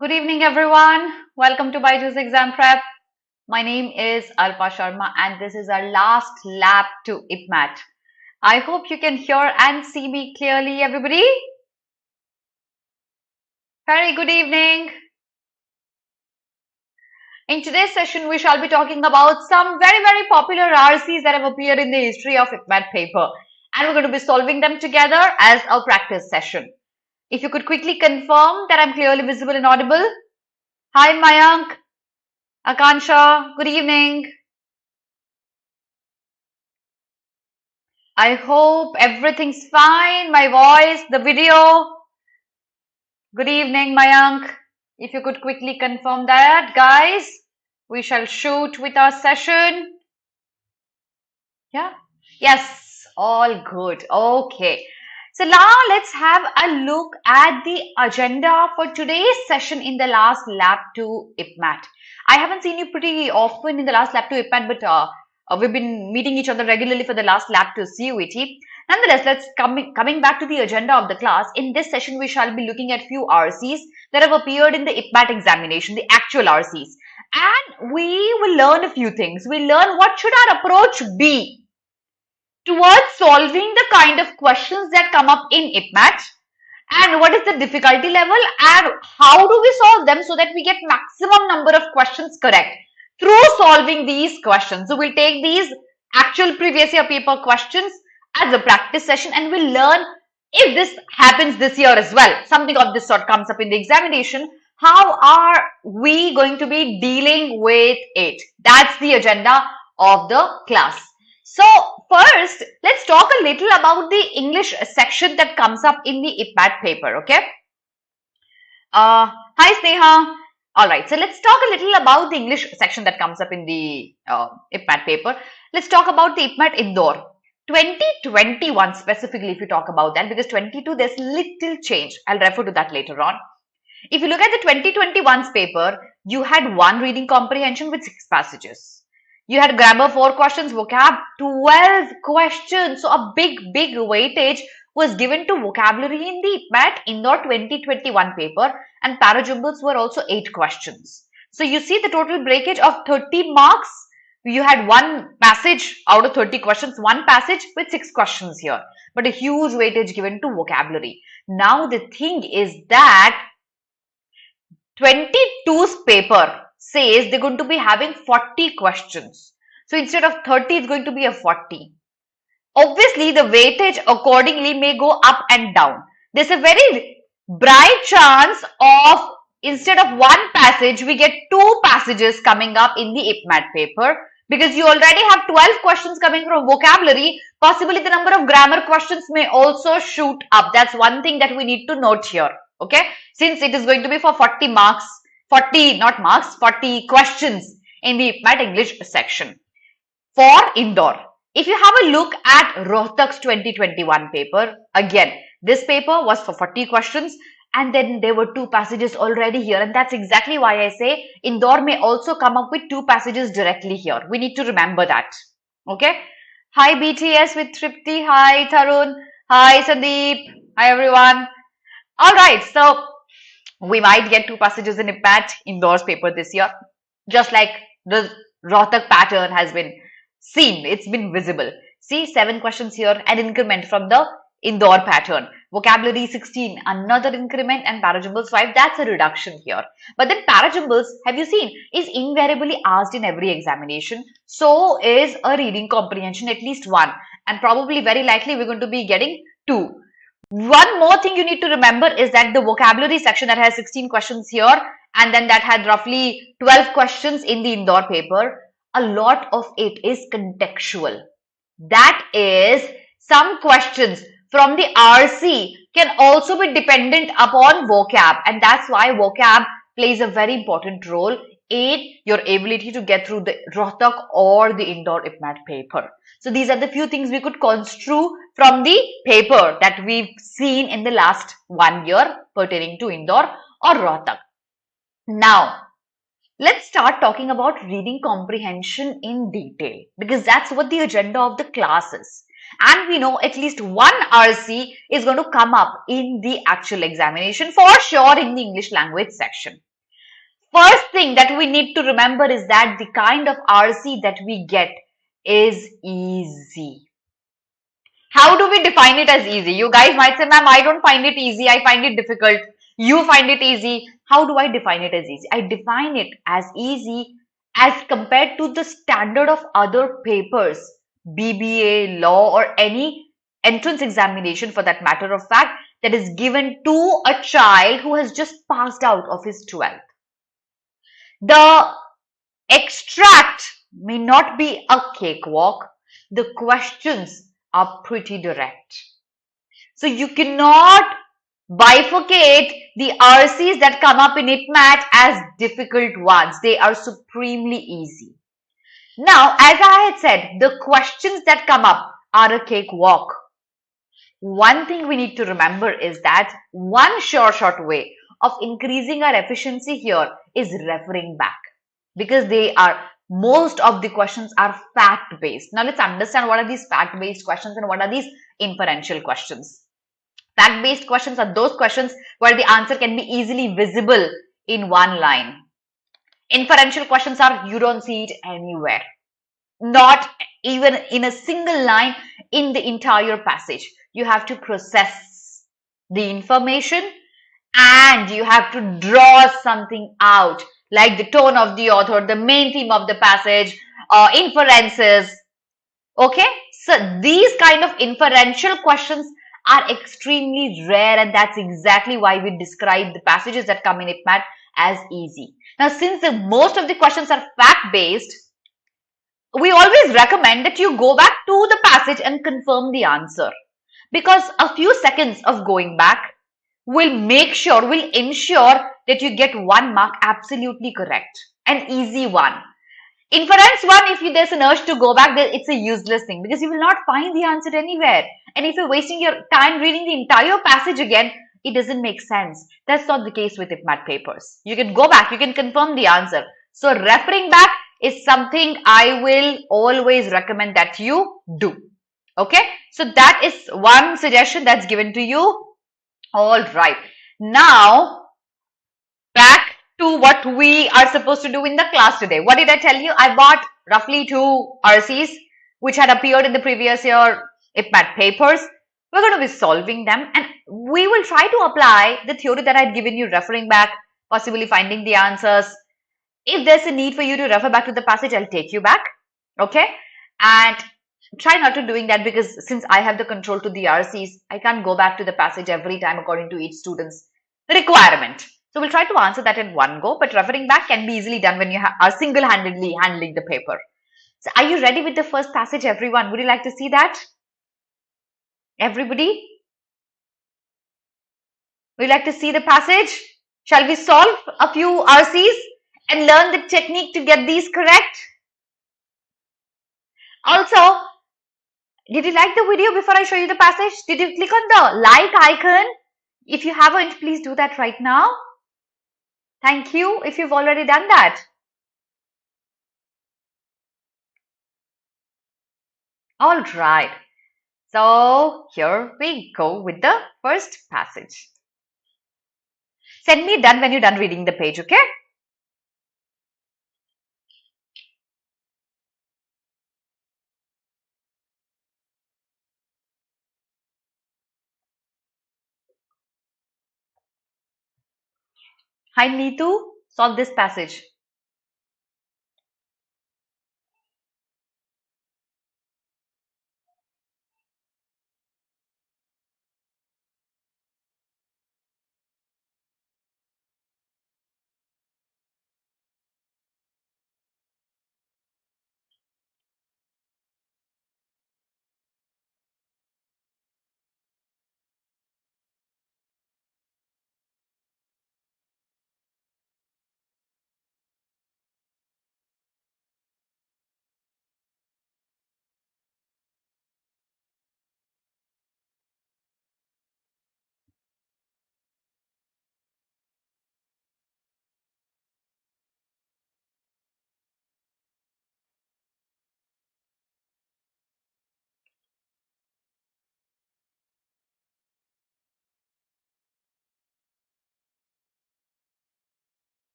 Good evening, everyone. Welcome to BYJU'S Exam Prep. My name is Alpa Sharma, and this is our last lab to IPMAT. I hope you can hear and see me clearly, everybody. Very good evening. In today's session, we shall be talking about some very popular RCs that have appeared in the history of IPMAT paper. And we're going to be solving them together as a practice session. If you could quickly confirm that I'm clearly visible and audible. Hi, Mayank. Akansha, good evening. I hope everything's fine. My voice, the video. Good evening, Mayank. If you could quickly confirm that, guys, we shall shoot with our session. Yeah? Yes, all good. Okay. So now let's have a look at the agenda for today's session in the last lab to IPMAT. I haven't seen you pretty often in the last lab to IPMAT, but we've been meeting each other regularly for the last lab to CUET. Nonetheless, coming back to the agenda of the class. In this session, we shall be looking at few RCs that have appeared in the IPMAT examination, the actual RCs. And we will learn a few things. We'll learn what should our approach be towards solving the kind of questions that come up in IPMAT, and what is the difficulty level and how do we solve them so that we get maximum number of questions correct through solving these questions. So we'll take these actual previous year paper questions as a practice session, and we'll learn if this happens this year as well, something of this sort comes up in the examination, how are we going to be dealing with it? That's the agenda of the class. So first, let's talk a little about the English section that comes up in the IPMAT paper, okay? Hi Sneha. Alright, so let's talk a little about the English section that comes up in the IPMAT paper. Let's talk about the IPMAT Indore. 2021 specifically, if you talk about that, because 22 there's little change. I'll refer to that later on. If you look at the 2021's paper, you had one reading comprehension with 6 passages. You had grammar 4 questions, vocab 12 questions. So a big weightage was given to vocabulary in the IPMAT Indore 2021 paper, and parajumbles were also 8 questions. So you see the total breakage of 30 marks. You had one passage out of 30 questions, one passage with 6 questions here, but a huge weightage given to vocabulary. Now the thing is that 22's paper says they're going to be having 40 questions. So instead of 30, it's going to be a 40. Obviously, the weightage accordingly may go up and down. There's a very bright chance of instead of one passage, we get 2 passages coming up in the IPMAT paper, because you already have 12 questions coming from vocabulary. Possibly the number of grammar questions may also shoot up. That's one thing that we need to note here. Okay, since it is going to be for 40 marks, 40 questions in the IPMAT English section for Indore. If you have a look at Rohtak's 2021 paper, again, this paper was for 40 questions, and then there were 2 passages already here, and that's exactly why I say Indore may also come up with 2 passages directly here. We need to remember that. Okay. Hi BTS with Tripti. Hi Tarun. Hi Sandeep. Hi everyone. Alright, so we might get 2 passages in IPMAT Indore's paper this year, just like the Rohtak pattern has been seen. It's been visible. See, 7 questions here, an increment from the Indore pattern. Vocabulary 16, another increment, and parajumbles 5, that's a reduction here. But then parajumbles, have you seen, is invariably asked in every examination. So is a reading comprehension, at least 1. And probably very likely we're going to be getting 2. One more thing you need to remember is that the vocabulary section that has 16 questions here, and then that had roughly 12 questions in the Indore paper, a lot of it is contextual. That is, some questions from the RC can also be dependent upon vocab, and that's why vocab plays a very important role in your ability to get through the Rohtak or the Indore IPMAT paper. So these are the few things we could construe from the paper that we've seen in the last 1 year pertaining to Indore or Rohtak. Now, let's start talking about reading comprehension in detail, because that's what the agenda of the class is. And we know at least one RC is going to come up in the actual examination for sure in the English language section. First thing that we need to remember is that the kind of RC that we get is easy. How do we define it as easy? You guys might say, ma'am, I don't find it easy. I find it difficult. You find it easy. How do I define it as easy? I define it as easy as compared to the standard of other papers, BBA, law, or any entrance examination for that matter of fact, that is given to a child who has just passed out of his 12th. The extract may not be a cakewalk. The questions are pretty direct. So you cannot bifurcate the RCs that come up in IPMAT as difficult ones. They are supremely easy. Now, as I had said, the questions that come up are a cakewalk. One thing we need to remember is that one short way of increasing our efficiency here is referring back, because most of the questions are fact based. Now let's understand what are these fact based questions and what are these inferential questions. Fact based questions are those questions where the answer can be easily visible in one line. Inferential questions are you don't see it anywhere, not even in a single line in the entire passage. You have to process the information and you have to draw something out, like the tone of the author, the main theme of the passage, inferences. Okay, so these kind of inferential questions are extremely rare, and that's exactly why we describe the passages that come in IPMAT as easy. Now, since most of the questions are fact based, we always recommend that you go back to the passage and confirm the answer, because a few seconds of going back will ensure that you get 1 mark absolutely correct, an easy one. Inference one, if there's an urge to go back, it's a useless thing because you will not find the answer anywhere. And if you're wasting your time reading the entire passage again, it doesn't make sense. That's not the case with IPMAT papers. You can go back, you can confirm the answer. So referring back is something I will always recommend that you do. Okay, so that is one suggestion that's given to you. All right, now back to what we are supposed to do in the class today. What did I tell you? I bought roughly 2 RCs which had appeared in the previous year IPMAT papers. We're going to be solving them and we will try to apply the theory that I had given you, referring back, possibly finding the answers. If there's a need for you to refer back to the passage, I'll take you back. Okay, and try not to doing that, because since I have the control to the RCs, I can't go back to the passage every time according to each student's requirement. So we'll try to answer that in one go, but referring back can be easily done when you are single-handedly handling the paper. So are you ready with the first passage, everyone? Would you like to see that? Everybody? Would you like to see the passage? Shall we solve a few RCs and learn the technique to get these correct? Also, did you like the video before I show you the passage? Did you click on the like icon? If you haven't, please do that right now. Thank you if you've already done that. All right. So here we go with the first passage. Send me done when you're done reading the page, okay? Hi Neetu, solve this passage.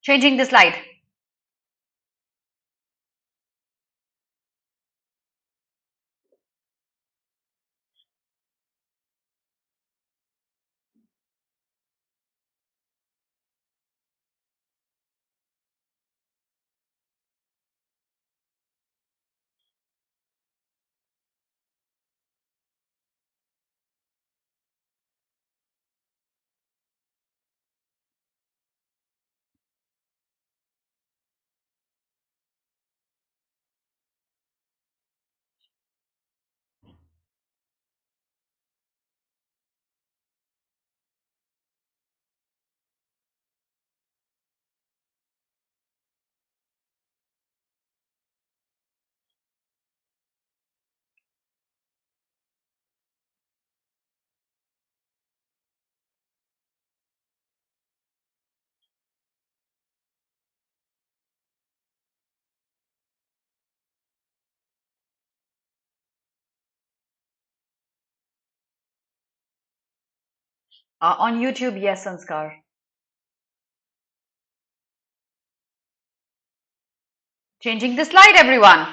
Changing the slide. On YouTube, yes, Sanskar. Changing the slide, everyone.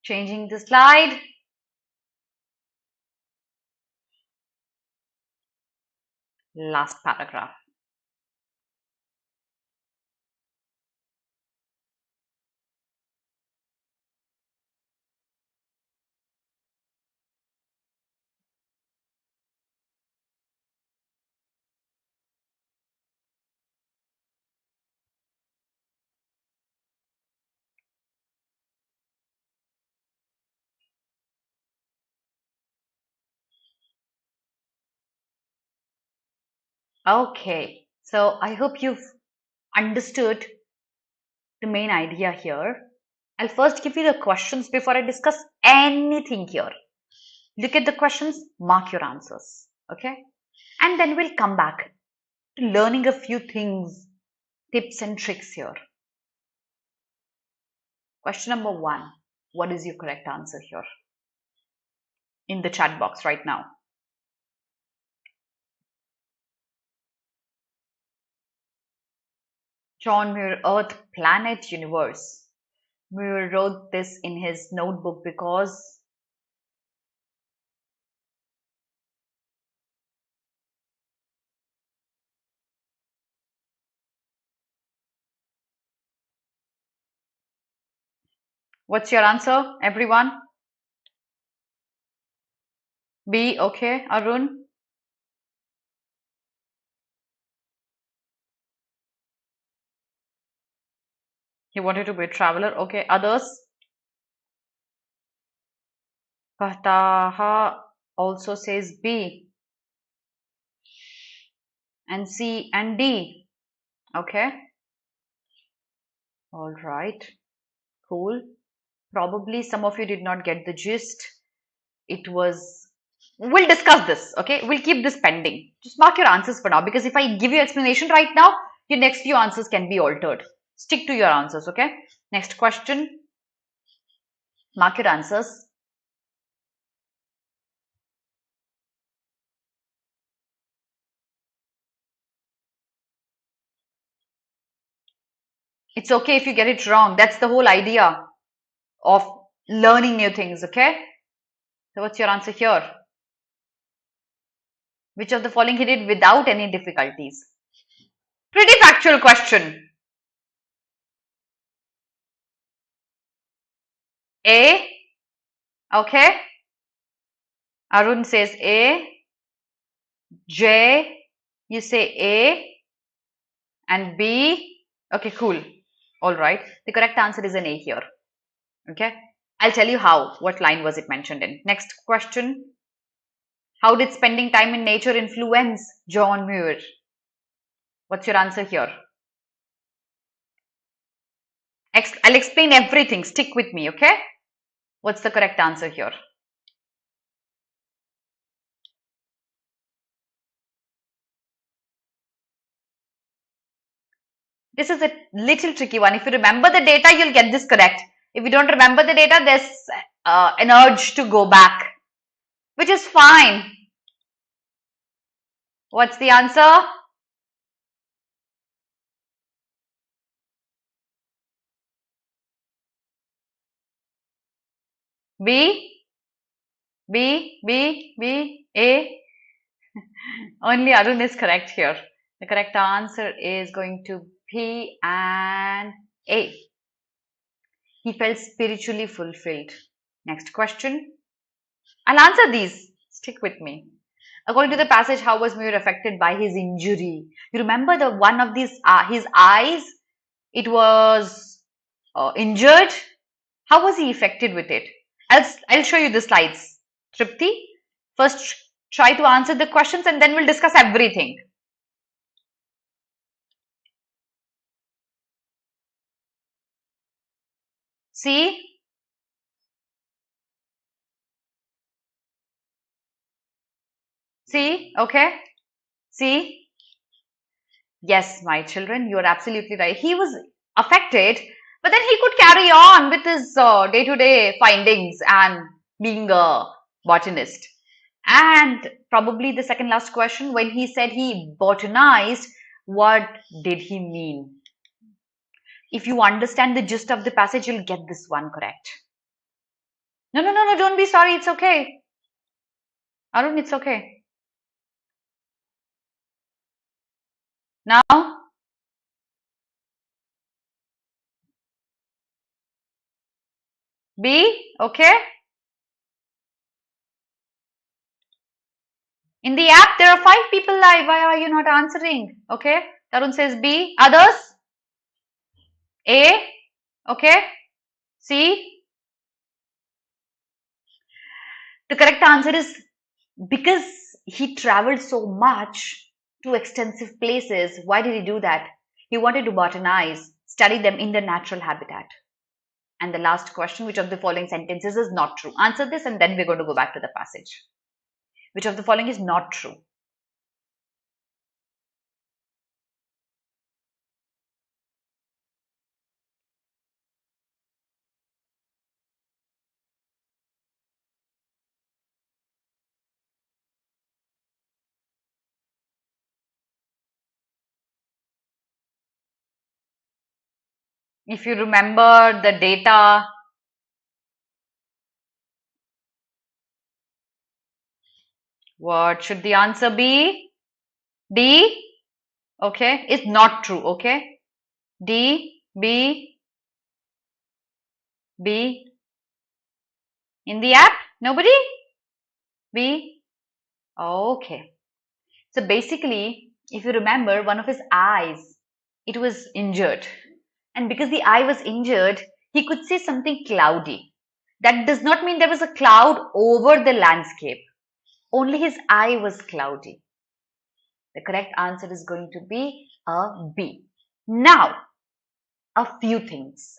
Changing the slide. Last paragraph. Okay, so I hope you've understood the main idea here. I'll first give you the questions before I discuss anything here. Look at the questions, mark your answers, okay? And then we'll come back to learning a few things, tips and tricks here. Question number 1, what is your correct answer here? In the chat box right now. John Muir, Earth, Planet, Universe. Muir wrote this in his notebook because what's your answer, everyone? B, okay. Arun? He wanted to be a traveler. Okay. Others? Fataha also says B. And C and D. Okay. All right. Cool. Probably some of you did not get the gist. It was, we'll discuss this. Okay. We'll keep this pending. Just mark your answers for now, because if I give you explanation right now, your next few answers can be altered. Stick to your answers. Okay. Next question. Mark your answers. It's okay if you get it wrong. That's the whole idea of learning new things, okay? So what's your answer here? Which of the following he did without any difficulties? Pretty factual question. A, okay? Arun says A. J, you say A. And B, okay, cool. All right. The correct answer is an A here. Okay. I'll tell you how. What line was it mentioned in? Next question. How did spending time in nature influence John Muir? What's your answer here? I'll explain everything. Stick with me, okay? What's the correct answer here? This is a little tricky one. If you remember the data, you'll get this correct. If you don't remember the data, there's an urge to go back, which is fine. What's the answer? B, B, B, B, A. Only Arun is correct here. The correct answer is going to be and A. He felt spiritually fulfilled. Next question. I'll answer these. Stick with me. According to the passage, how was Muir affected by his injury? You remember the one of these, his eyes, it was injured. How was he affected with it? I'll show you the slides. Tripti, first try to answer the questions and then we'll discuss everything. See? See? Okay? See? Yes, my children, you are absolutely right. He was affected, but then he could carry on with his day-to-day findings and being a botanist. And probably the second last question, when he said he botanized, what did he mean? If you understand the gist of the passage, you'll get this one correct. No, don't be sorry. It's okay. Arun, it's okay. Now, B, okay. In the app, there are 5 people live. Why are you not answering? Okay. Tarun says B. Others? A. Okay. C. The correct answer is because he traveled so much to extensive places. Why did he do that? He wanted to botanize, study them in their natural habitat. And the last question, which of the following sentences is not true? Answer this and then we're going to go back to the passage. Which of the following is not true? If you remember the data, what should the answer be? D. Okay, it's not true. Okay, D, B, B. In the app, nobody? B. Okay. So basically, if you remember, one of his eyes, it was injured. And because the eye was injured, he could see something cloudy. That does not mean there was a cloud over the landscape. Only his eye was cloudy. The correct answer is going to be a B. Now, a few things.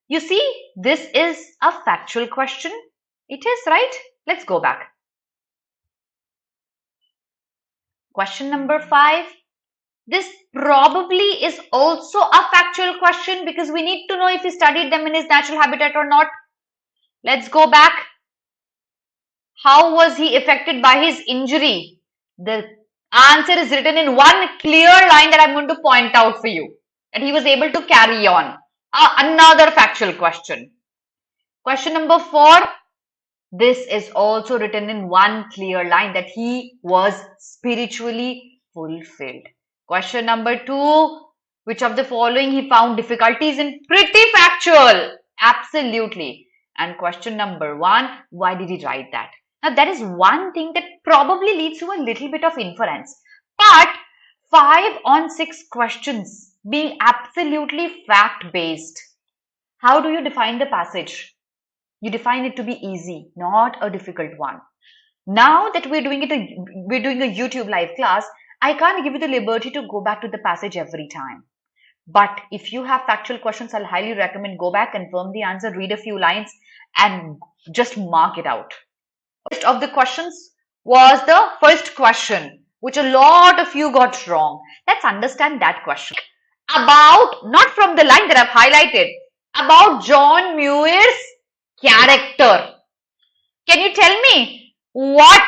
You see, this is a factual question. It is, right? Let's go back. Question number 5. This probably is also a factual question because we need to know if he studied them in his natural habitat or not. Let's go back. How was he affected by his injury? The answer is written in one clear line that I'm going to point out for you. and he was able to carry on. Another factual question. Question number 4. This is also written in one clear line that he was spiritually fulfilled. Question number 2. Which of the following he found difficulties in? Pretty factual. Absolutely. And question number 1. Why did he write that? Now that is one thing that probably leads to a little bit of inference. But 5 on 6 questions being absolutely fact-based. How do you define the passage? You define it to be easy, not a difficult one. Now that we're doing a YouTube live class, I can't give you the liberty to go back to the passage every time. But if you have factual questions, I'll highly recommend go back, confirm the answer, read a few lines, and just mark it out. Most of the questions was the first question, which a lot of you got wrong. Let's understand that question. About, not from the line that I've highlighted, about John Muir's character. Can you tell me what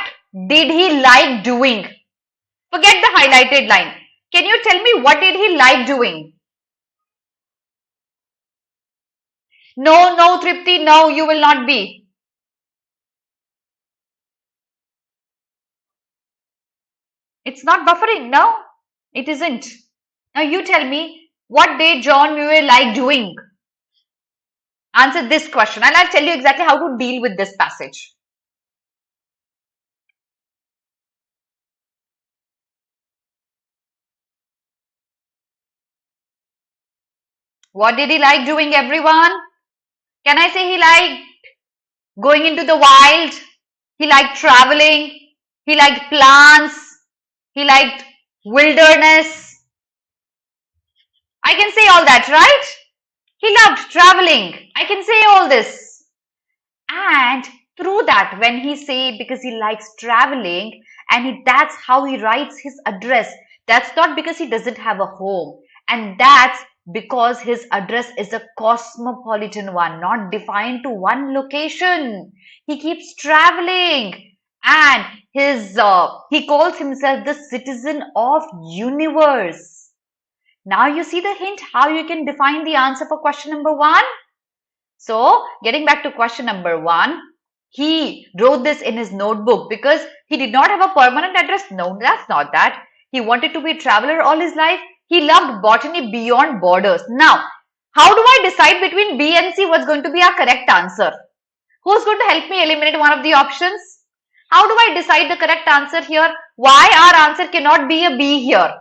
did he like doing? Forget the highlighted line. Can you tell me what did he like doing? No, Tripti, no, you will not be. It's not buffering, no, it isn't. Now you tell me, what did John Muir like doing? Answer this question and I'll tell you exactly how to deal with this passage. What did he like doing, everyone? Can I say he liked going into the wild? He liked traveling. He liked plants. He liked wilderness. I can say all that, right? He loved traveling. I can say all this. And through that, when he say because he likes traveling and that's how he writes his address, that's not because he doesn't have a home. And that's because his address is a cosmopolitan one, not defined to one location. He keeps traveling and he calls himself the citizen of universe. Now you see the hint how you can define the answer for question number 1. So getting back to question number 1, he wrote this in his notebook because he did not have a permanent address. No, that's not that. He wanted to be a traveler all his life. He loved botany beyond borders. Now, how do I decide between B and C what's going to be our correct answer? Who's going to help me eliminate one of the options? How do I decide the correct answer here? Why our answer cannot be a B here?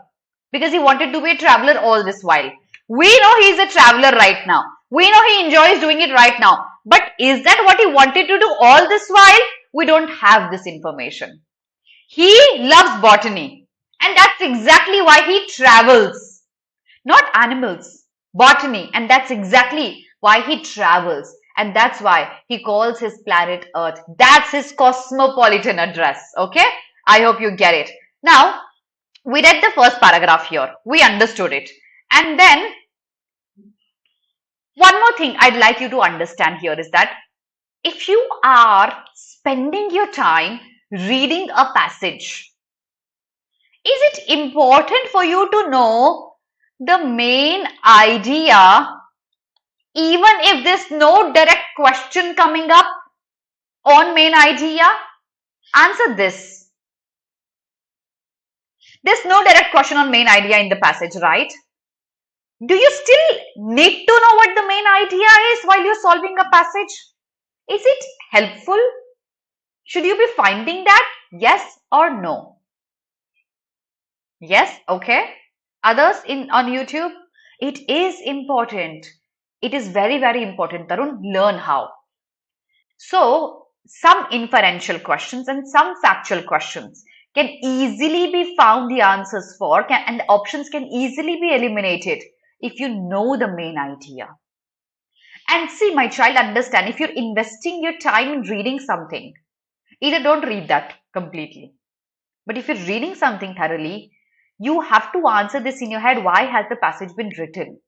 Because he wanted to be a traveler all this while. We know he's a traveler right now. We know he enjoys doing it right now. But is that what he wanted to do all this while? We don't have this information. He loves botany. And that's exactly why he travels. Not animals, botany. And that's exactly why he travels. And that's why he calls his planet Earth. That's his cosmopolitan address. Okay? I hope you get it. Now, we read the first paragraph here. We understood it. And then, one more thing I'd like you to understand here is that if you are spending your time reading a passage, is it important for you to know the main idea even if there's no direct question coming up on main idea? Answer this. There's no direct question on main idea in the passage, right? Do you still need to know what the main idea is while you're solving a passage? Is it helpful? Should you be finding that? Yes or no? Yes, okay. Others on YouTube? It is important. It is very, very important. Tarun, learn how. So, some inferential questions and some factual questions can easily be found the answers for and the options can easily be eliminated if you know the main idea. And see, my child, understand, if you're investing your time in reading something, either don't read that completely. But if you're reading something thoroughly, you have to answer this in your head. Why has the passage been written?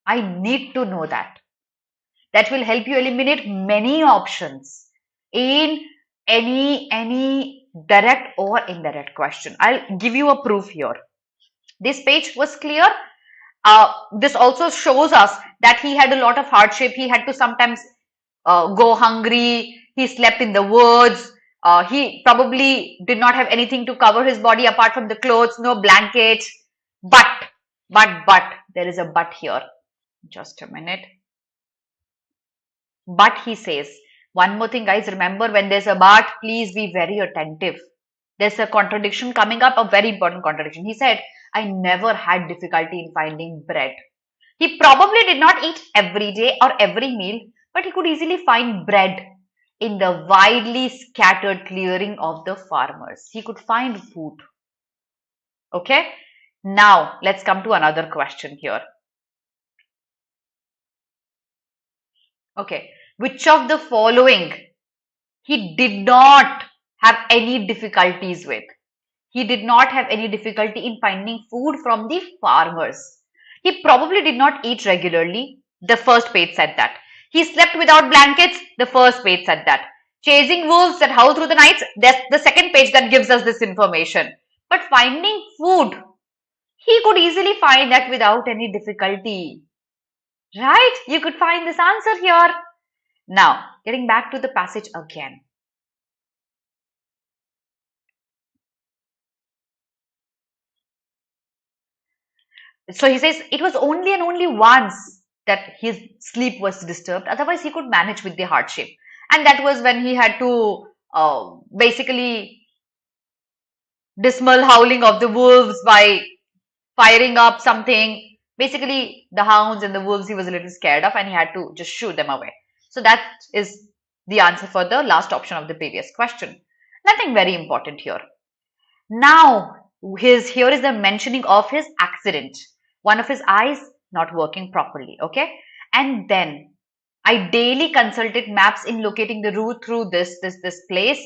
I need to know that. That will help you eliminate many options in any direct or indirect question. I'll give you a proof here. This page was clear. This also shows us that he had a lot of hardship. He had to sometimes go hungry. He slept in the woods. He probably did not have anything to cover his body apart from the clothes, no blanket. But, there is a but here. Just a minute. But he says, one more thing, guys, remember when there's a but, please be very attentive. There's a contradiction coming up, a very important contradiction. He said, I never had difficulty in finding bread. He probably did not eat every day or every meal, but he could easily find bread in the widely scattered clearing of the farmers. He could find food. Okay? Now, let's come to another question here. Okay. Which of the following he did not have any difficulties with? He did not have any difficulty in finding food from the farmers. He probably did not eat regularly. The first page said that. He slept without blankets. The first page said that. Chasing wolves that howl through the nights. That's the second page that gives us this information. But finding food, he could easily find that without any difficulty. Right? You could find this answer here. Now, getting back to the passage again. So he says it was only and only once that his sleep was disturbed. Otherwise, he could manage with the hardship. And that was when he had to basically dismal howling of the wolves by firing up something. Basically, the hounds and the wolves he was a little scared of, and he had to just shoo them away. So that is the answer for the last option of the previous question. Nothing very important here. Now, here is the mentioning of his accident. One of his eyes not working properly, okay? And then, I daily consulted maps in locating the route through this place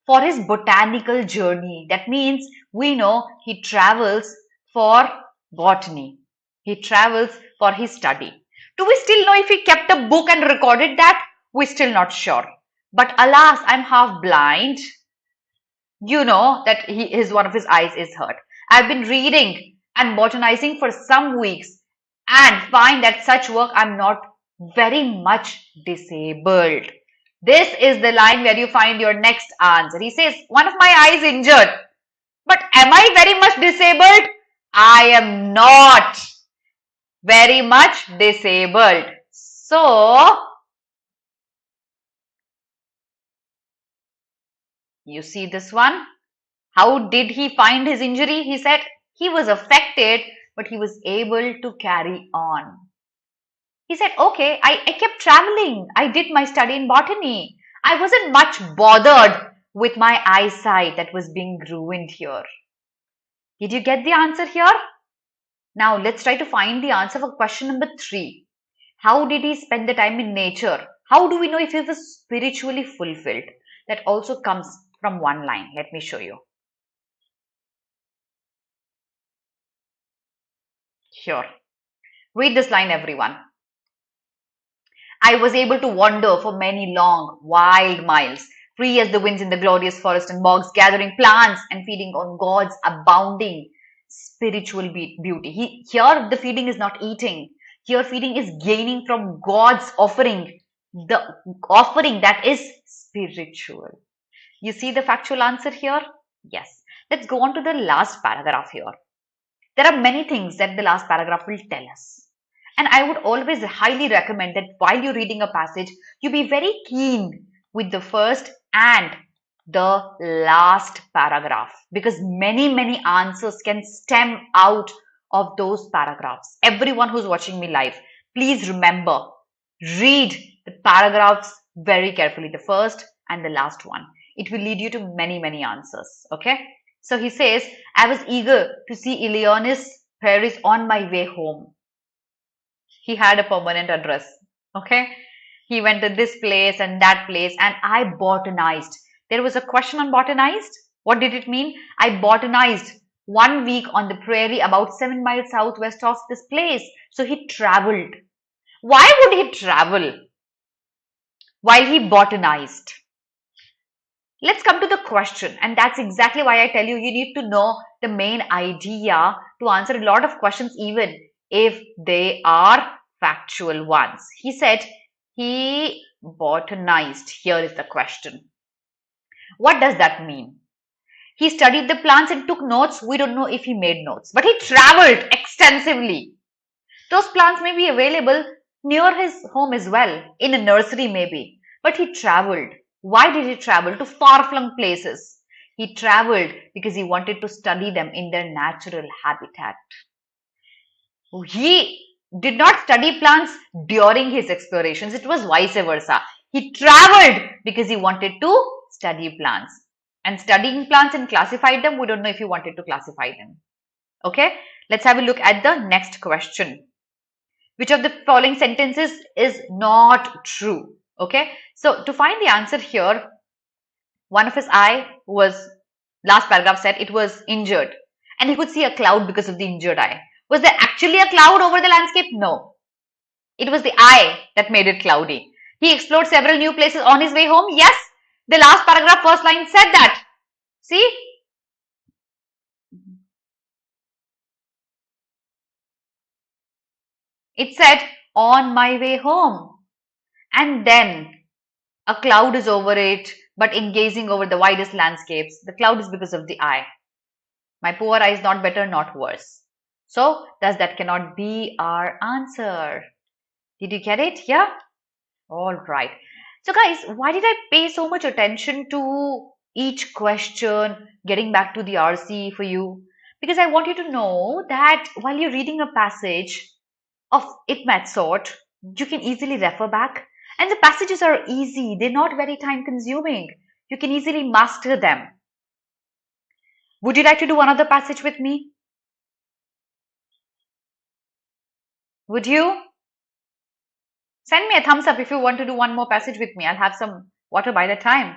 for his botanical journey. That means we know he travels for botany. He travels for his study. Do we still know if he kept a book and recorded that? We're still not sure. But alas, I'm half blind. You know that one of his eyes is hurt. I've been reading and botanizing for some weeks and find that such work I'm not very much disabled. This is the line where you find your next answer. He says, one of my eyes injured. But am I very much disabled? I am not very much disabled. So, you see this one? How did he find his injury? He said he was affected, but he was able to carry on. He said, okay, I kept traveling. I did my study in botany. I wasn't much bothered with my eyesight that was being ruined here. Did you get the answer here? Now, let's try to find the answer for question number 3. How did he spend the time in nature? How do we know if he was spiritually fulfilled? That also comes from one line. Let me show you. Here. Read this line, everyone. I was able to wander for many long, wild miles, free as the winds in the glorious forest and bogs, gathering plants and feeding on God's abounding spiritual beauty. Here, the feeding is not eating. Here, feeding is gaining from God's offering, the offering that is spiritual. You see the factual answer here? Yes. Let's go on to the last paragraph here. There are many things that the last paragraph will tell us. And I would always highly recommend that while you're reading a passage, you be very keen with the first and the last paragraph, because many answers can stem out of those paragraphs. Everyone who's watching me live, please remember, read the paragraphs very carefully, the first and the last one. It will lead you to many answers. Okay. So he says, I was eager to see Illinois prairies on my way home. He had a permanent address. Okay. He went to this place and that place, and I botanized. There was a question on botanized. What did it mean? I botanized 1 week on the prairie about 7 miles southwest of this place. So he traveled. Why would he travel while he botanized? Let's come to the question, and that's exactly why I tell you, you need to know the main idea to answer a lot of questions even if they are factual ones. He said he botanized. Here is the question. What does that mean? He studied the plants and took notes. We don't know if he made notes, but he traveled extensively. Those plants may be available near his home as well, in a nursery maybe, but he traveled. Why did he travel to far-flung places? He traveled because he wanted to study them in their natural habitat. He did not study plants during his explorations, it was vice versa. He traveled because he wanted to study plants. And studying plants and classified them, we don't know if he wanted to classify them. Okay, let's have a look at the next question. Which of the following sentences is not true? Okay, so to find the answer here, one of his eye was, last paragraph said it was injured and he could see a cloud because of the injured eye. Was there actually a cloud over the landscape? No. It was the eye that made it cloudy. He explored several new places on his way home. Yes, the last paragraph, first line said that. See? It said, on my way home. And then a cloud is over it, but in gazing over the widest landscapes, the cloud is because of the eye. My poor eye is not better, not worse. So, thus that cannot be our answer. Did you get it? Yeah? Alright. So guys, why did I pay so much attention to each question, getting back to the RC for you? Because I want you to know that while you're reading a passage of IPMAT sort, you can easily refer back. And the passages are easy. They're not very time consuming. You can easily master them. Would you like to do another passage with me? Would you? Send me a thumbs up if you want to do one more passage with me. I'll have some water by the time.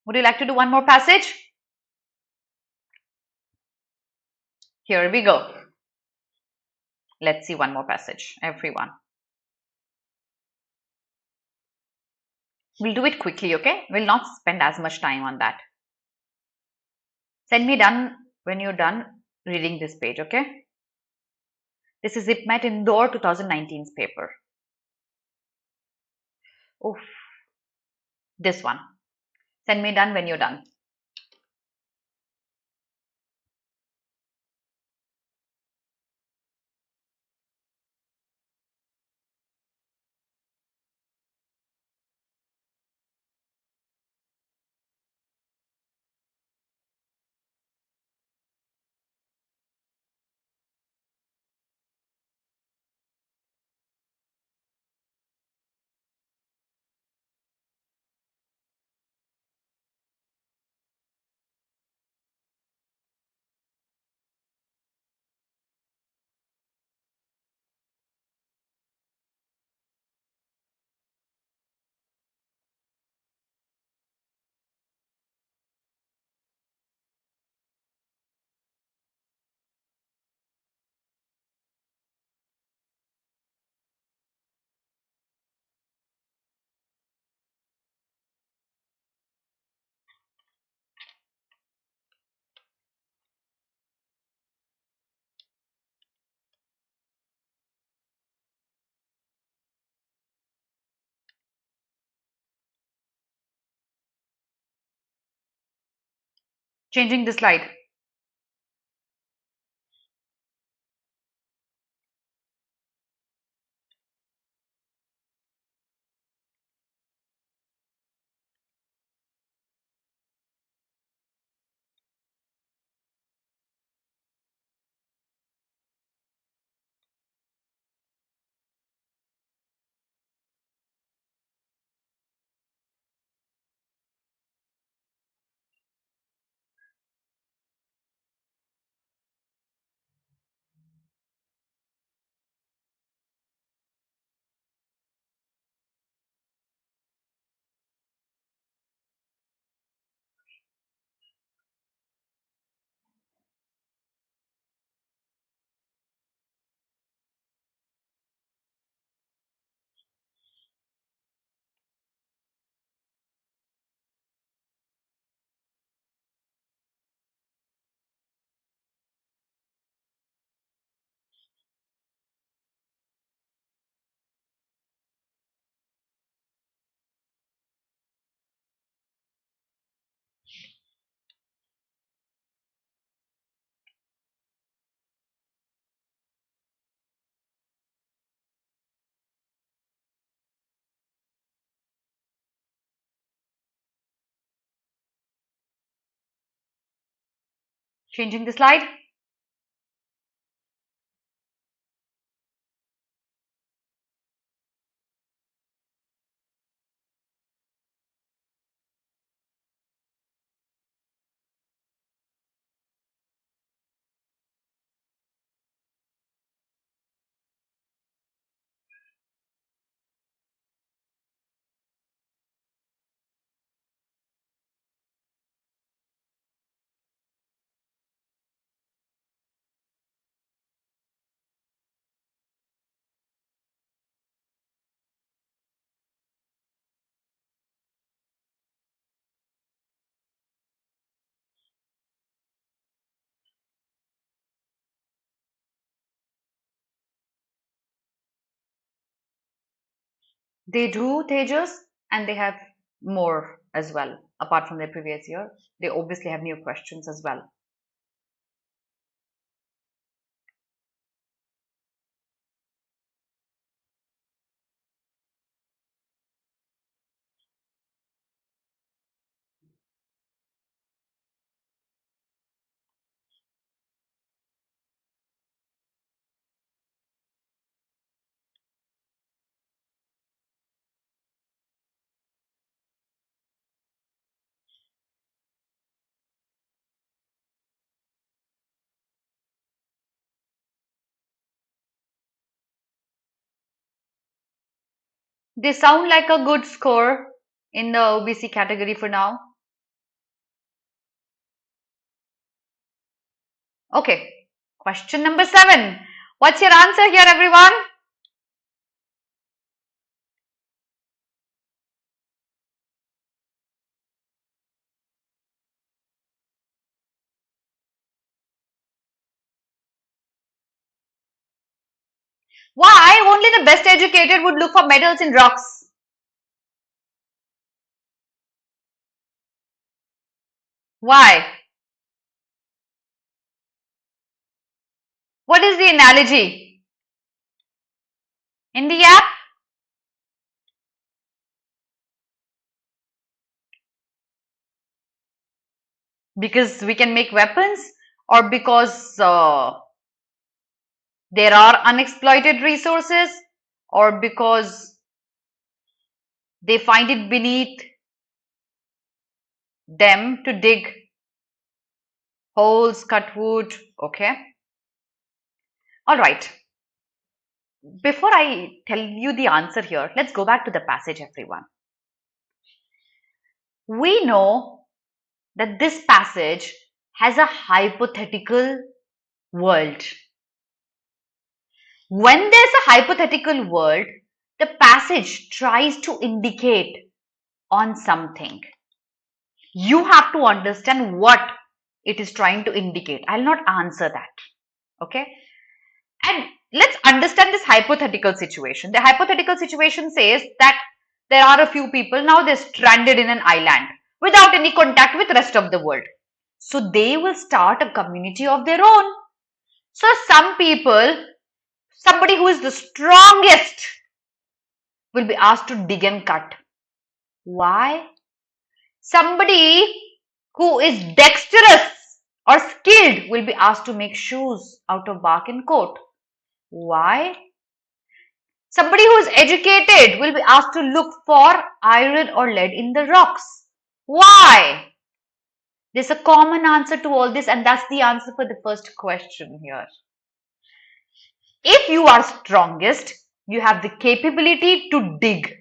Would you like to do one more passage? Here we go. Let's see one more passage, everyone. We'll do it quickly, okay? We'll not spend as much time on that. Send me done when you're done reading this page, okay? This is IPMAT Indore 2019's paper. Oof. This one. Send me done when you're done. Changing the slide. Changing the slide. They do, Tejas, and they have more as well. Apart from their previous year, they obviously have new questions as well. They sound like a good score in the OBC category for now. Okay, question number 7. What's your answer here, everyone? Why only the best educated would look for metals in rocks? Why? What is the analogy? In the app? Because we can make weapons, or because there are unexploited resources, or because they find it beneath them to dig holes, cut wood. Okay. All right. Before I tell you the answer here, let's go back to the passage, everyone. We know that this passage has a hypothetical world. When there's a hypothetical world, the passage tries to indicate on something. You have to understand what it is trying to indicate. I'll not answer that. Okay? And let's understand this hypothetical situation. The hypothetical situation says that there are a few people, now they're stranded in an island without any contact with the rest of the world. So they will start a community of their own. So some people, somebody who is the strongest will be asked to dig and cut. Why? Somebody who is dexterous or skilled will be asked to make shoes out of bark and coat. Why? Somebody who is educated will be asked to look for iron or lead in the rocks. Why? There's a common answer to all this, and that's the answer for the first question here. If you are strongest, you have the capability to dig.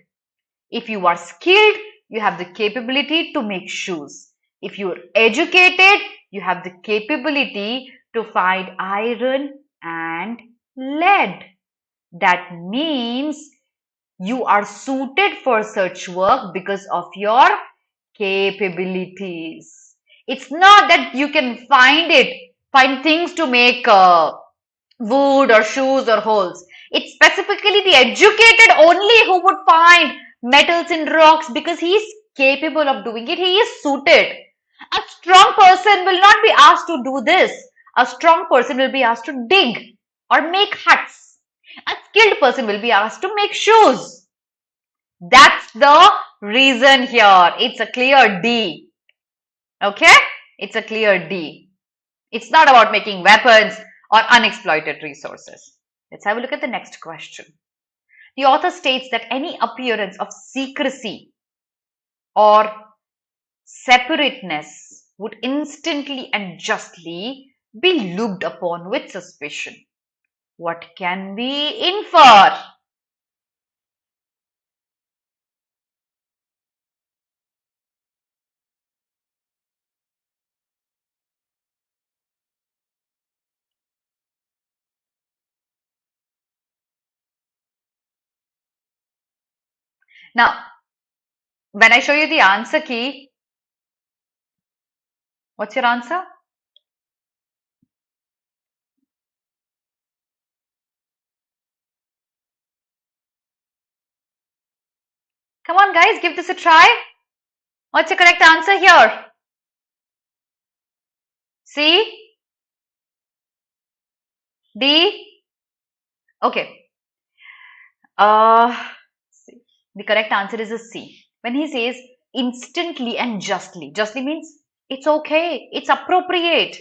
If you are skilled, you have the capability to make shoes. If you are educated, you have the capability to find iron and lead. That means you are suited for such work because of your capabilities. It's not that you can find things to make wood or shoes or holes. It's specifically the educated only who would find metals in rocks because he is capable of doing it. He is suited. A strong person will not be asked to do this. A strong person will be asked to dig or make huts. A skilled person will be asked to make shoes. That's the reason here. It's a clear D. Okay? It's a clear D. It's not about making weapons or unexploited resources. Let's have a look at the next question. The author states that any appearance of secrecy or separateness would instantly and justly be looked upon with suspicion. What can we infer? Now, when I show you the answer key, what's your answer? Come on guys, give this a try. What's your correct answer here? C? D? Okay. The correct answer is a C. When he says instantly and justly, justly means it's okay, it's appropriate.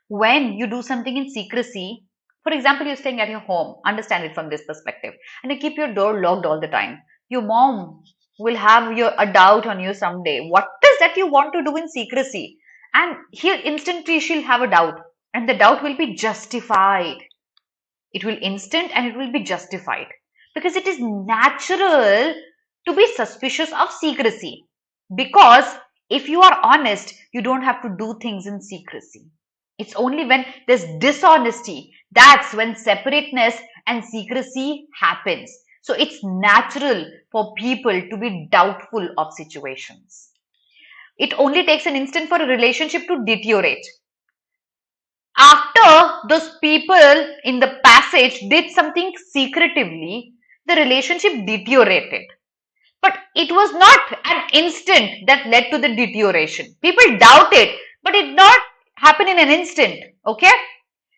When you do something in secrecy, for example, you're staying at your home, understand it from this perspective, and you keep your door locked all the time. Your mom will have a doubt on you someday. What is that you want to do in secrecy? And here instantly she'll have a doubt, and the doubt will be justified. It will instant and it will be justified because it is natural to be suspicious of secrecy, because if you are honest, you don't have to do things in secrecy. It's only when there's dishonesty, that's when separateness and secrecy happens. So it's natural for people to be doubtful of situations. It only takes an instant for a relationship to deteriorate. After those people in the passage did something secretively, the relationship deteriorated. But it was not an instant that led to the deterioration. People doubt it, but it did not happen in an instant. Okay?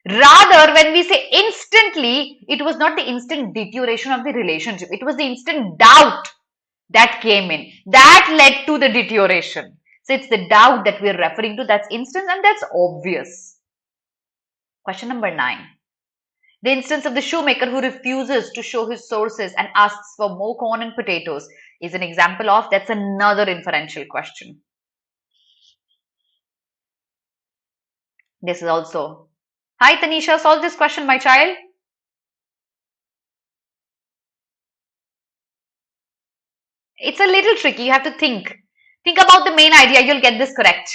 Rather, when we say instantly, it was not the instant deterioration of the relationship. It was the instant doubt that came in. That led to the deterioration. So it's the doubt that we're referring to. That's instant and that's obvious. Question number 9. The instance of the shoemaker who refuses to show his sources and asks for more corn and potatoes is an example of, that's another inferential question. This is also, hi Tanisha, solve this question, my child. It's a little tricky, you have to think. Think about the main idea, you'll get this correct.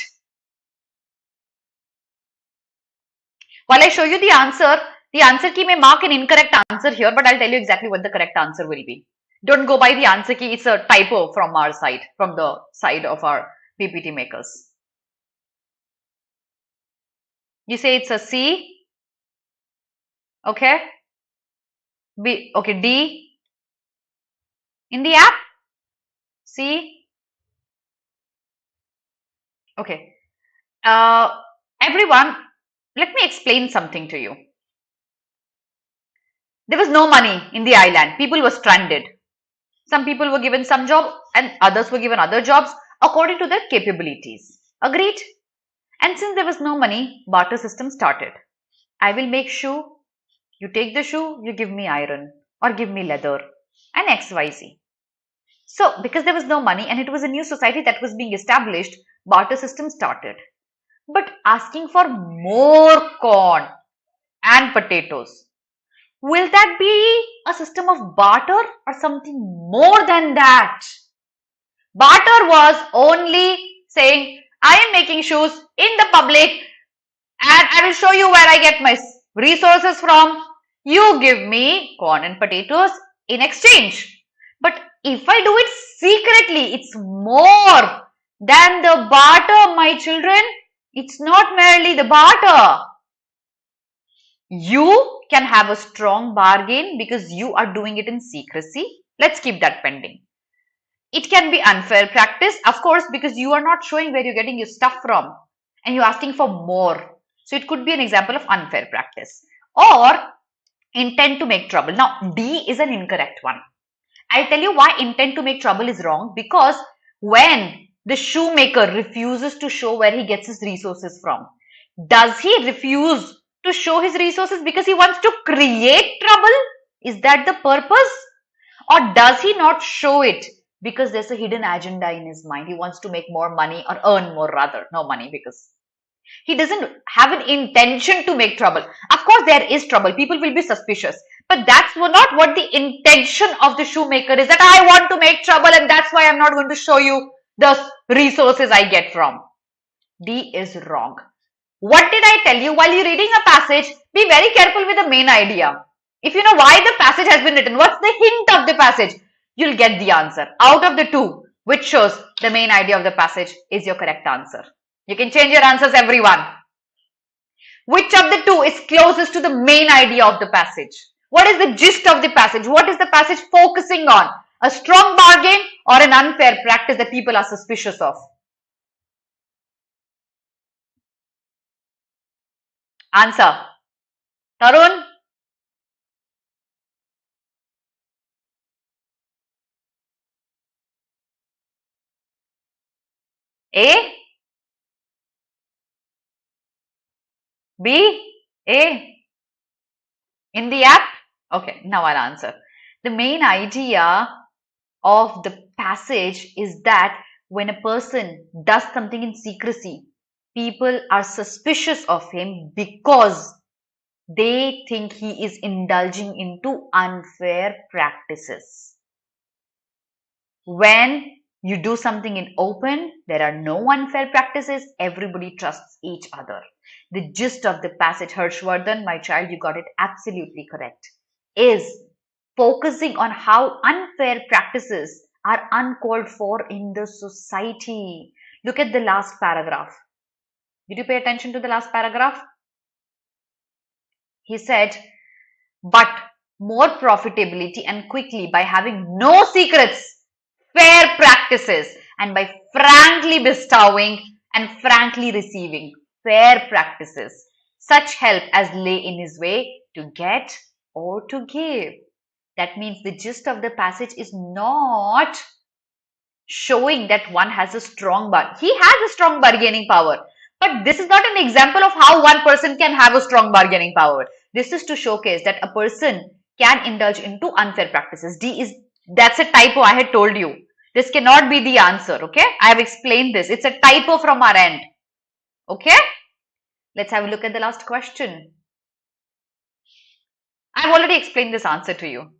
While I show you the answer key may mark an incorrect answer here, but I'll tell you exactly what the correct answer will be. Don't go by the answer key, it's a typo from our side, from the side of our PPT makers. You say it's a C, okay? B, okay, D. In the app, C. Okay. Everyone, let me explain something to you. There was no money in the island. People were stranded. Some people were given some job and others were given other jobs according to their capabilities. Agreed? And since there was no money, barter system started. I will make shoe. You take the shoe, you give me iron or give me leather and XYZ. So because there was no money and it was a new society that was being established, barter system started. But asking for more corn and potatoes, will that be a system of barter or something more than that? Barter was only saying, I am making shoes in the public and I will show you where I get my resources from. You give me corn and potatoes in exchange. But if I do it secretly, it's more than the barter, my children. It's not merely the barter. You can have a strong bargain because you are doing it in secrecy. Let's keep that pending. It can be unfair practice, of course, because you are not showing where you're getting your stuff from and you're asking for more. So it could be an example of unfair practice or intent to make trouble. Now, D is an incorrect one. I'll tell you why intent to make trouble is wrong, because when the shoemaker refuses to show where he gets his resources from, Does he refuse to show his resources because he wants to create trouble? Is that the purpose? Or does he not show it because there's a hidden agenda in his mind? He wants to make more money or earn more rather, no money, because he doesn't have an intention to make trouble. Of course, there is trouble. People will be suspicious. But that's not what the intention of the shoemaker is, that I want to make trouble and that's why I'm not going to show you the resources I get from. D is wrong. What did I tell you? While you're reading a passage, be very careful with the main idea. If you know why the passage has been written, what's the hint of the passage, you'll get the answer. Out of the two, which shows the main idea of the passage is your correct answer. You can change your answers, everyone. Which of the two is closest to the main idea of the passage? What is the gist of the passage? What is the passage focusing on? A strong bargain or an unfair practice that people are suspicious of? Answer. Tarun? A? B? A? In the app? Okay, now I'll answer. The main idea of the passage is that when a person does something in secrecy, people are suspicious of him because they think he is indulging into unfair practices. When you do something in open, there are no unfair practices, everybody trusts each other. The gist of the passage, Harshvardhan, my child, you got it absolutely correct, is focusing on how unfair practices are uncalled for in the society. Look at the last paragraph. Did you pay attention to the last paragraph? He said, but more profitability and quickly by having no secrets, fair practices, and by frankly bestowing and frankly receiving fair practices, such help as lay in his way to get or to give. That means the gist of the passage is not showing that one has a strong he has a strong bargaining power, but this is not an example of how one person can have a strong bargaining power. This is to showcase that a person can indulge into unfair practices. That's a typo. I had told you this cannot be the answer. Okay, I have explained this. It's a typo from our end. Okay, let's have a look at the last question. I've already explained this answer to you.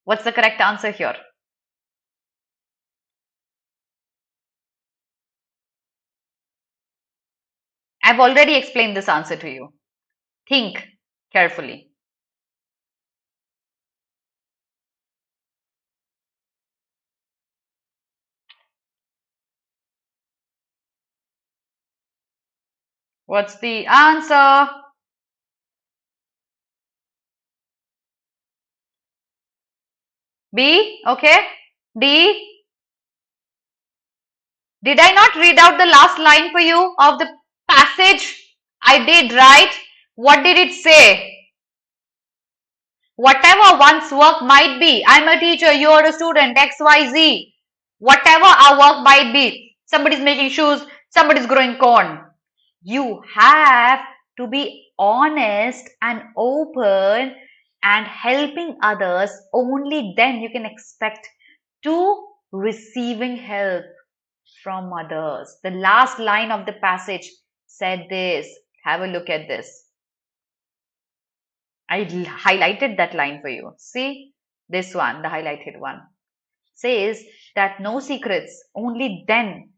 What's the correct answer here? I've already explained this answer to you. Think carefully. What's the answer? B? Okay. D? Did I not read out the last line for you of the passage? I did, right? What did it say? Whatever one's work might be, I'm a teacher, you're a student, XYZ. Whatever our work might be, somebody's making shoes, somebody's growing corn. You have to be honest and open and helping others. Only then you can expect to receiving help from others. The last line of the passage said this. Have a look at this. I highlighted that line for you. See, this one, the highlighted one, says that no secrets, only then,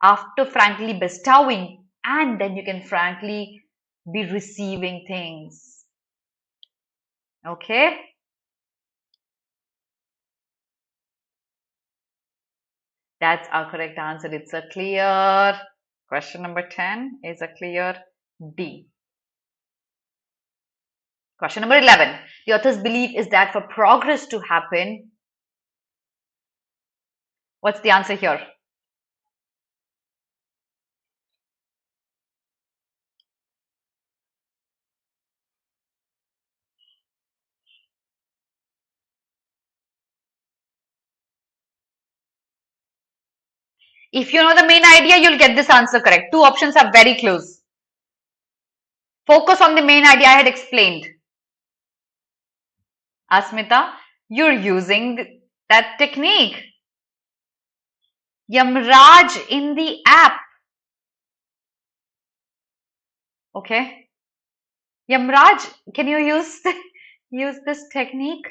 after frankly bestowing, and then you can frankly be receiving things. Okay? That's our correct answer. It's a clear, question number 10 is a clear D. Question number 11. The author's belief is that for progress to happen, what's the answer here? If you know the main idea, you'll get this answer correct. Two options are very close. Focus on the main idea I had explained. Asmita, you're using that technique. Yamraj in the app. Okay. Yamraj, can you use this technique?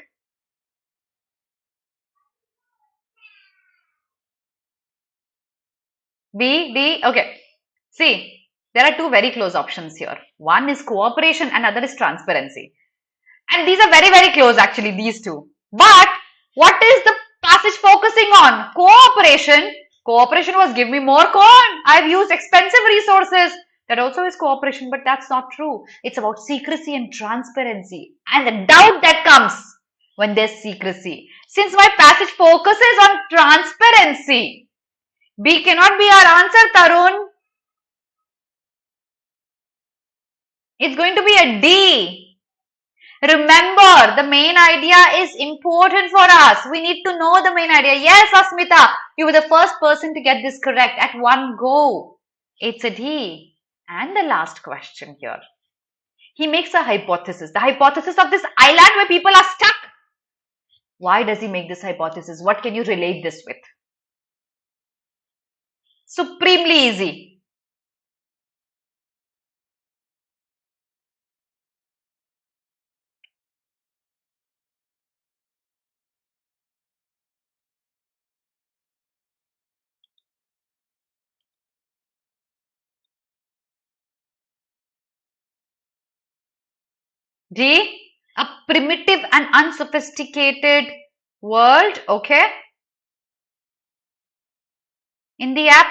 B. Okay. See, there are two very close options here. One is cooperation and other is transparency. And these are very, very close actually, these two. But what is the passage focusing on? Cooperation. Cooperation was give me more corn. I've used expensive resources. That also is cooperation, but that's not true. It's about secrecy and transparency. And the doubt that comes when there's secrecy. Since my passage focuses on transparency, B cannot be our answer, Tarun. It's going to be a D. Remember, the main idea is important for us. We need to know the main idea. Yes, Asmita, you were the first person to get this correct at one go. It's a D. And the last question here. He makes a hypothesis. The hypothesis of this island where people are stuck. Why does he make this hypothesis? What can you relate this with? Supremely easy. D, a primitive and unsophisticated world. Okay. In the app.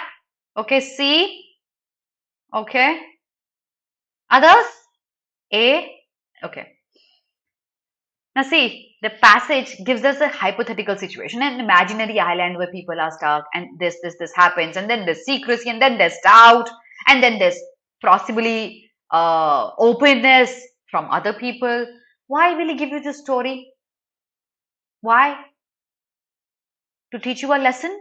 Okay. C. Okay. Others? A. Okay. Now see, the passage gives us a hypothetical situation, an imaginary island where people are stuck and this happens, and then there's secrecy, and then there's doubt, and then there's possibly openness from other people. Why will he give you this story? Why? To teach you a lesson?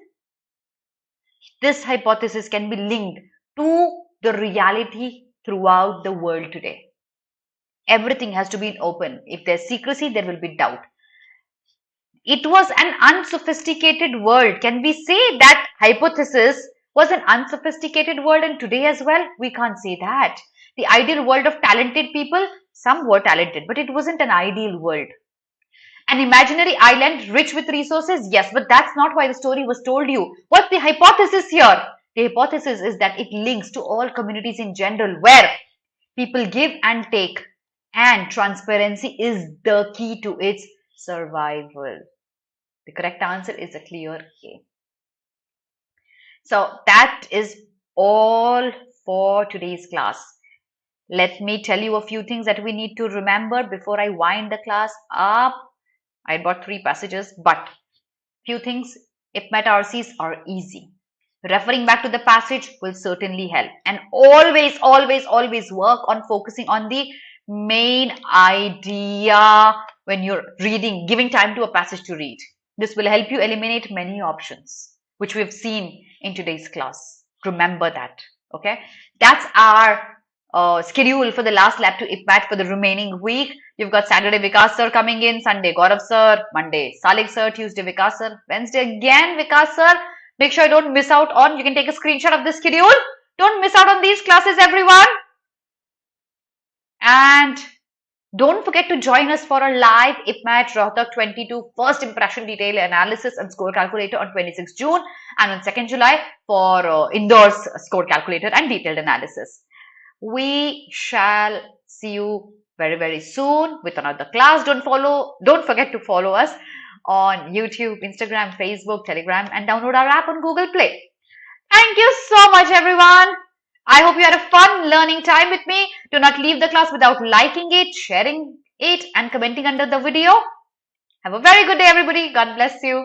This hypothesis can be linked to the reality throughout the world today. Everything has to be open. If there's secrecy, there will be doubt. It was an unsophisticated world. Can we say that hypothesis was an unsophisticated world and today as well? We can't say that. The ideal world of talented people, some were talented, but it wasn't an ideal world. An imaginary island rich with resources, yes, but that's not why the story was told you. What's the hypothesis here? The hypothesis is that it links to all communities in general where people give and take, and transparency is the key to its survival. The correct answer is a clear A. So that is all for today's class. Let me tell you a few things that we need to remember before I wind the class up. I brought 3 passages, but few things, IPMAT RCs are easy. Referring back to the passage will certainly help. And always, always, always work on focusing on the main idea when you're reading, giving time to a passage to read. This will help you eliminate many options, which we've seen in today's class. Remember that. Okay. That's our schedule for the last lab to IPMAT for the remaining week. You've got Saturday Vikas sir coming in, Sunday Gaurav sir, Monday Salik sir, Tuesday Vikas sir, Wednesday again Vikas sir. Make sure you don't miss out on, you can take a screenshot of the schedule. Don't miss out on these classes, everyone. And don't forget to join us for a live IPMAT Rohtak 22 first impression detail analysis and score calculator on 26 June and on 2nd July for indoors score calculator and detailed analysis. We shall see you very, very soon with another class. Don't forget to follow us on YouTube, Instagram, Facebook, Telegram, and download our app on Google Play. Thank you so much, everyone. I hope you had a fun learning time with me. Do not leave the class without liking it, sharing it, and commenting under the video. Have a very good day, everybody. God bless you.